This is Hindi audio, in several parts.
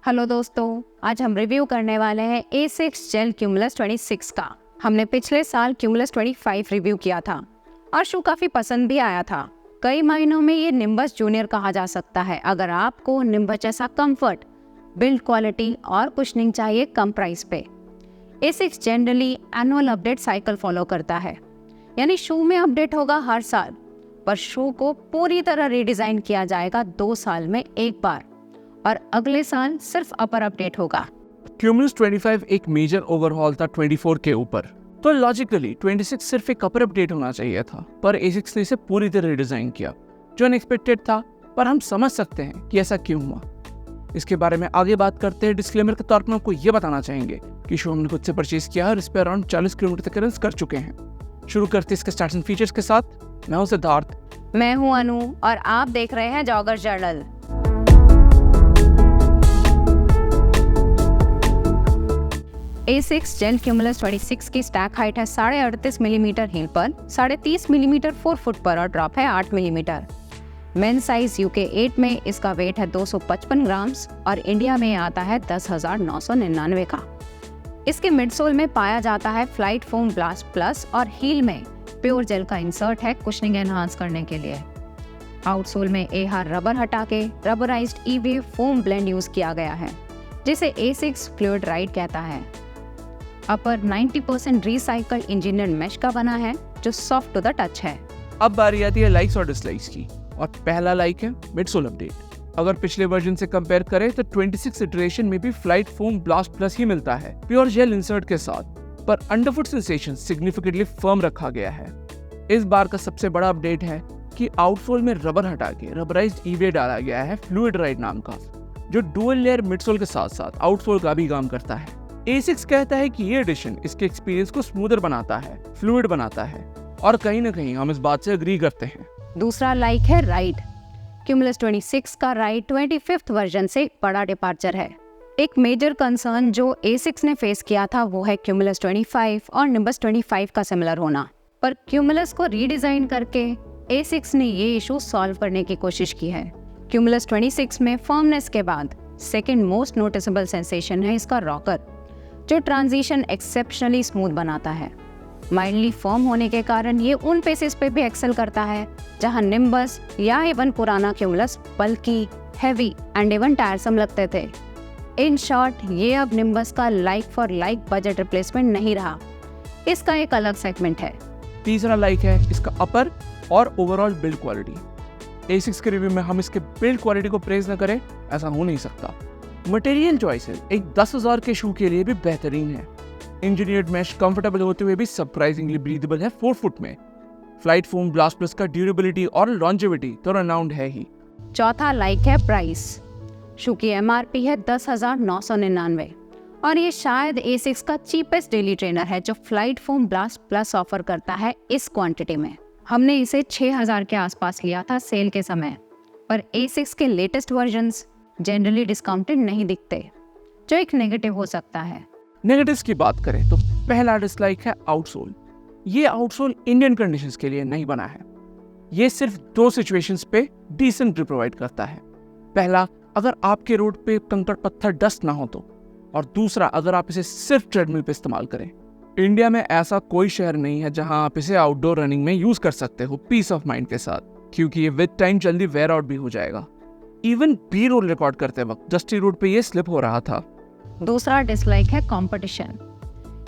हेलो दोस्तों, आज हम रिव्यू करने वाले हैं A6 जेल क्यूमुलस 26 का। हमने पिछले साल क्यूमुलस 25 रिव्यू किया था और शू काफ़ी पसंद भी आया था। कई महीनों में ये निम्बस जूनियर कहा जा सकता है अगर आपको निम्बस जैसा कंफर्ट, बिल्ड क्वालिटी और कुशनिंग चाहिए कम प्राइस पे। A6 generally annual update cycle follow करता है, यानी शू में अपडेट होगा हर साल, पर शू को पूरी तरह रीडिज़ाइन किया जाएगा 2 साल में एक बार और अगले साल सिर्फ अपर अपडेट होगा। क्यूमुलस 25 एक मेजर ओवरहॉल था 24 के ऊपर, तो लॉजिकली 26 सिर्फ एक अपर अपडेट होना चाहिए था, पर A6 ने इसे पूरी तरह रिडिजाइन किया जो अनएक्सपेक्टेड था, पर हम समझ सकते हैं कि ऐसा क्यों हुआ। इसके बारे में आगे बात करते हैं। डिस्क्लेमर के तौर पर आपको ये बताना चाहेंगे कि शू हमने खुद से परचेज किया और इस पर अराउंड 40 किलोमीटर तक रन कर चुके हैं। शुरू करते हैं इसके स्टार्टिंग फीचर्स के साथ। मैं हूं सिद्धार्थ। मैं हूं अनु और आप देख रहे हैं jogger journal. A6 jail cumulus 26 की स्टैक हाइट है 38.5 मिलीमीटर हील पर, 30.5 मिलीमीटर 4 फुट पर और ड्रॉप है 8 मिलीमीटर। मेन साइज UK 8 में इसका वेट है 255 ग्राम्स और इंडिया में आता है 10,999 का। इसके मिडसोल में पाया जाता है फ्लाइट फोम ब्लास्ट प्लस और हील में प्योर जेल का इंसर्ट है कुशनिंग एनहांस करने के लिए। आउटसोल में AR रबर हटा के rubberised E-Wave foam blend use किया गया है, जिसे A6 फ्लूइड राइड कहता है। अपर 90% रिसाइकल्ड इंजीनियर्ड मेश का बना है जो सॉफ्ट टू द टच है। अब बारी आती है लाइक्स और डिसलाइक्स की, और पहला लाइक है मिडसोल अपडेट। अगर पिछले वर्जन से कंपेयर करें तो 26 इटरेशन में भी फ्लाइट फोम ब्लास्ट प्लस ही मिलता है प्योर जेल इंसर्ट के साथ, पर अंडरफुट सेंसेशन सिग्निफिकेंटली फर्म रखा गया है। इस बार का सबसे बड़ा अपडेट है कि आउटसोल में रबर हटा के रबराइज्ड E-Wave डाला गया है फ्लूइड राइड नाम का, जो डुअल लेयर मिडसोल के साथ साथ आउटसोल का भी काम करता है। A6 कहता है कि ये एडिशन इसके एक्सपीरियंस को स्मूदर बनाता है, फ्लूइड बनाता है, और कहीं ना कहीं हम इस बात से एग्री करते हैं। दूसरा लाइक है राइड। क्यूमुलस 26 का राइड 25th वर्जन से एक बड़ा डिपार्चर है। एक मेजर कंसर्न जो A6 ने फेस किया था वो है क्यूमुलस 25 और निम्बस 25 का सिमिलर होना, पर क्यूमुलस को रीडिजाइन करके A6 ने ये इशू सॉल्व करने की कोशिश की है। क्यूमुलस 26 में फर्मनेस के बाद सेकेंड मोस्ट नोटिसेबल सेंसेशन है इसका रॉकर, जो ट्रांजिशन एक्सेप्शनली स्मूथ बनाता है। माइल्डली फर्म होने के कारण ये उन पेसेस पे भी एक्सेल करता है जहां निम्बस या इवन पुराना क्यूमुलस बल्कि, हैवी एंड इवन टायरसम लगते थे। इन शॉर्ट, ये अब निम्बस का like for like budget replacement नहीं रहा, इसका एक अलग सेगमेंट है। तीसरा लाइक है इसका अपर और ओवरऑल बिल्ड क्वालिटी। A6 के रिव्यू में हम इसके बिल्ड क्वालिटी को प्रेज न करें, ऐसा हो नहीं सकता। मटेरियल चॉइसेस एक 10,000 के शू के लिए भी बेहतरीन है। इंजीनियर्ड मैश कंफर्टेबल होते हुए भी सरप्राइजिंगली ब्रीदेबल है 4 फुट में। फ्लाइट फोम ब्लास्ट प्लस का ड्यूरेबिलिटी और लॉन्जेविटी तो रनाउंड है ही। चौथा लाइक है प्राइस। शू की MRP है 10,999 और ये शायद A6 का चीपेस्ट डेली ट्रेनर है जो flight foam blast plus offer करता है इस क्वांटिटी में। हमने इसे 6,000 के आसपास लिया था सेल के समय, पर A6 के लेटेस्ट वर्जन्स जनरली डिस्काउंटेड नहीं दिखते, जो एक नेगेटिव हो सकता है। नेगेटिव्स की बात करें तो पहला डिसलाइक है आउटसोल। ये आउटसोल इंडियन कंडीशंस के लिए नहीं बना है। ये सिर्फ 2 सिचुएशंस पे डिसेंट ग्रिप प्रोवाइड करता है। पहला, अगर आपके रोड पे कंकड़ पत्थर डस्ट ना हो तो, और दूसरा, अगर आप इसे सिर्फ ट्रेडमिल पे इस्तेमाल करें। इंडिया में ऐसा कोई शहर नहीं है जहां आप इसे आउटडोर रनिंग में यूज कर सकते हो पीस ऑफ माइंड के साथ, क्योंकि ये विद टाइम जल्दी वेयर आउट भी हो जाएगा। इवन बी रोल रिकॉर्ड करते वक्त डस्टी रोड पे ये स्लिप हो रहा था। दूसरा डिसलाइक है कंपटीशन।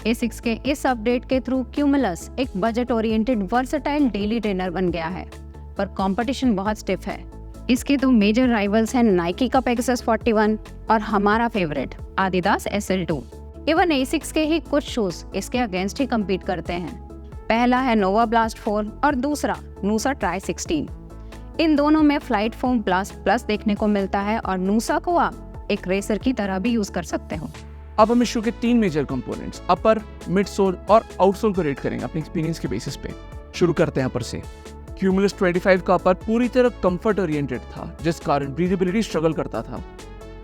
A6 के इस अपडेट के थ्रू क्यूमुलस एक budget oriented versatile daily trainer बन गया है, पर कंपटीशन बहुत स्टिफ है। इसके 2 मेजर राइवल्स हैं नाइकी का पेगासस 41 और हमारा favourite Adidas SL2। Even A6 के ही कुछ शूज इसके अगेंस्ट ही कम्पीट करते हैं। पहला है नोवा ब्लास्ट 4 और दूसरा नूसा ट्राई 16। इन दोनों में फ्लाइट फोम ब्लास्ट प्लस देखने को मिलता है और नूसा को आप एक रेसर की तरह भी यूज कर सकते हो। अब हम इस शू के 3 मेजर कंपोनेंट्स अपर, मिडसोल और आउटसोल को रेट करेंगे अपने एक्सपीरियंस के बेसिस पे। शुरू करते हैं अपर से। क्यूमुलस 25 का अपर पूरी तरह कंफर्ट ओरिएंटेड था, जिस कारण ब्रीदेबिलिटी स्ट्रगल करता था।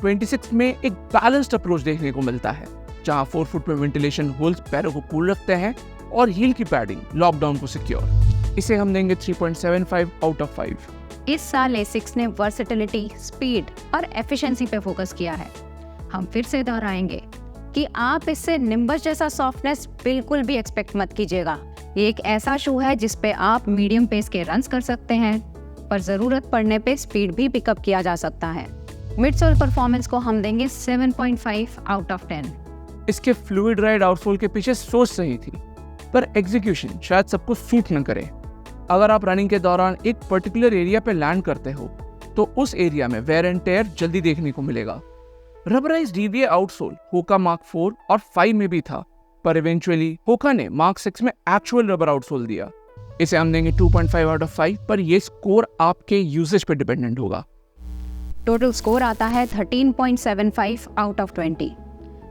26 में एक बैलेंस्ड अप्रोच देखने को मिलता है, जहां 4 फुट में वेंटिलेशन होल्स पैरों को कूल रखते हैं और हील की पैडिंग लॉकडाउन को सिक्योर। इसे हम देंगे 3.75 आउट ऑफ 5। इस साल A6 ने वर्सेटिलिटी, स्पीड और एफिशिएंसी पे फोकस किया है। हम फिर से दोहराएंगे कि आप इससे निम्बस जैसा सॉफ्टनेस बिल्कुल भी एक्सपेक्ट मत कीजिएगा। ये एक ऐसा शू है जिस पे आप मीडियम पेस के रन्स कर सकते हैं, पर ज़रूरत पड़ने पे स्पीड भी पिकअप किया जा सकता है। मिड सोल परफॉर्मेंस को हम देंगे 7.5 आउट ऑफ 10। इसके फ्लूइड राइड आउटसोल के पीछे सोच सही थी, पर एग्जीक्यूशन शायद सबको सूट न करे। अगर आप रनिंग के दौरान एक पर्टिकुलर एरिया पे लैंड करते हो तो उस एरिया में वेयर एंड टेयर जल्दी देखने को मिलेगा। रबराइज्ड डीवीए आउटसोल होका मार्क 4 और 5 में भी था, पर इवेंचुअली होका ने मार्क 6 में एक्चुअल रबर आउटसोल दिया। इसे हम देंगे 2.5 आउट ऑफ 5, पर यह स्कोर आपके यूसेज पे डिपेंडेंट होगा। टोटल स्कोर आता है 13.75 आउट ऑफ 20,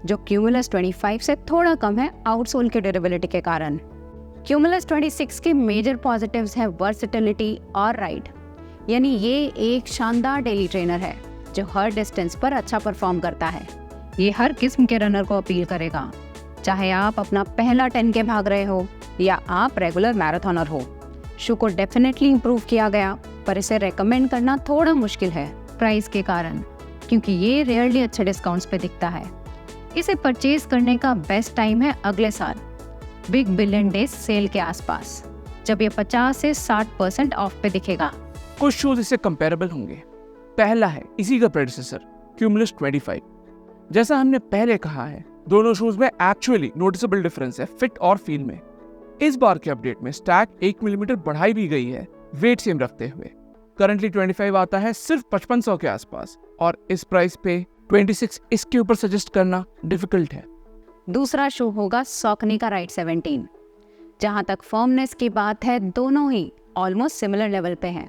जो क्यूमुलस 25 से थोड़ा कम है आउटसोल के ड्यूरेबिलिटी के कारण। क्यूमुलस 26 के मेजर पॉजिटिव्स है वर्सेटिलिटी और राइड, यानी ये एक शानदार डेली ट्रेनर है जो हर डिस्टेंस पर अच्छा परफॉर्म करता है। ये हर किस्म के रनर को अपील करेगा, चाहे आप अपना पहला 10K भाग रहे हो या आप रेगुलर मैराथनर हो। शू को डेफिनेटली इम्प्रूव किया गया, पर इसे रेकमेंड करना थोड़ा मुश्किल है प्राइस के कारण, क्योंकि ये रेयरली अच्छे डिस्काउंट्स पे दिखता है। इसे परचेज करने का बेस्ट टाइम है अगले साल बिग बिलियन डेज सेल के आसपास, जब ये 50 से 60% ऑफ पे दिखेगा। कुछ शूज इससे कंपेरेबल होंगे। पहला है इसी का प्रेडिसेसर क्यूमुलस 25। जैसा हमने पहले कहा है, दोनों शूज में एक्चुअली नोटिसेबल डिफरेंस है फिट और फील में। इस बार के अपडेट में स्टैक 1 मिलीमीटर बढ़ाई भी गई है वेट सेम रखते हुए। करंटली 25 आता है सिर्फ 5500 के आसपास, और इस प्राइस पे 26 इसके ऊपर सजेस्ट करना डिफिकल्ट है। दूसरा शू होगा सॉकनी का राइड 17। जहां तक फर्मनेस की बात है, दोनों ही ऑलमोस्ट सिमिलर लेवल पे हैं,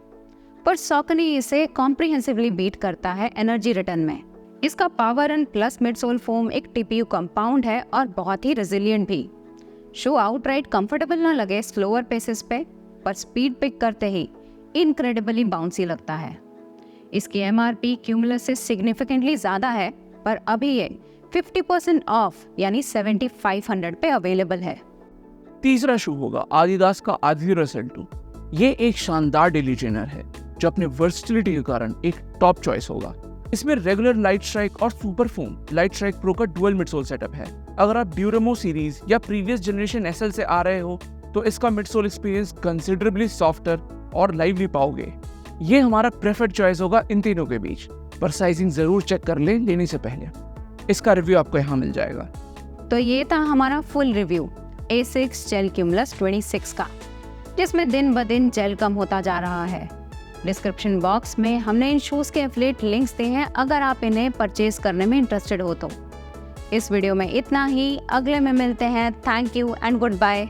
पर सॉकनी इसे कॉम्प्रिहेंसिवली बीट करता है एनर्जी रिटर्न में। इसका power and plus midsole foam एक टीपीयू कंपाउंड है और बहुत ही रेजिलिएंट भी। शू आउटराइट कंफर्टेबल ना लगे स्लोअर पेसेस पे, पर स्पीड पिक करते ही इनक्रेडिबली बाउंसी लगता है। इसकी एमआरपी क्यूमुलस से सिग्निफिकेंटली ज़्यादा है, पर अभी ये 50% ऑफ यानी 7500 पे अवेलेबल है। तीसरा शू होगा आदिदास का आदिरसल 2। ये एक शानदार डेली ट्रेनर है जो अपने वर्सेटिलिटी के कारण एक टॉप चॉइस होगा। इसमें रेगुलर लाइट स्ट्राइक और super foam light strike pro का डुअल मिडसोल सेटअप है। अगर आप ड्यूरेमो सीरीज या प्रीवियस जनरेशन एसएल से आ रहे हो तो इसका मिडसोल एक्सपीरियंस कंसिडरेबली सॉफ्टर और लाइवली पाओगे। ये हमारा प्रेफर्ड चॉइस होगा इन तीनों के बीच, पर साइजिंग जरूर चेक कर लें लेने से पहले। इसका रिव्यू आपको यहाँ मिल जाएगा। तो ये था हमारा full review A6 jail cumulus 26 का, जिसमें दिन ब दिन जेल कम होता जा रहा है। डिस्क्रिप्शन बॉक्स में हमने इन शूज़ के एफिलिएट लिंक्स दिए हैं अगर आप इन्हें परचेज करने में इंटरेस्टेड हो तो। इस वीडियो में इतना ही, अगले में मिलते हैं। Thank you and good bye.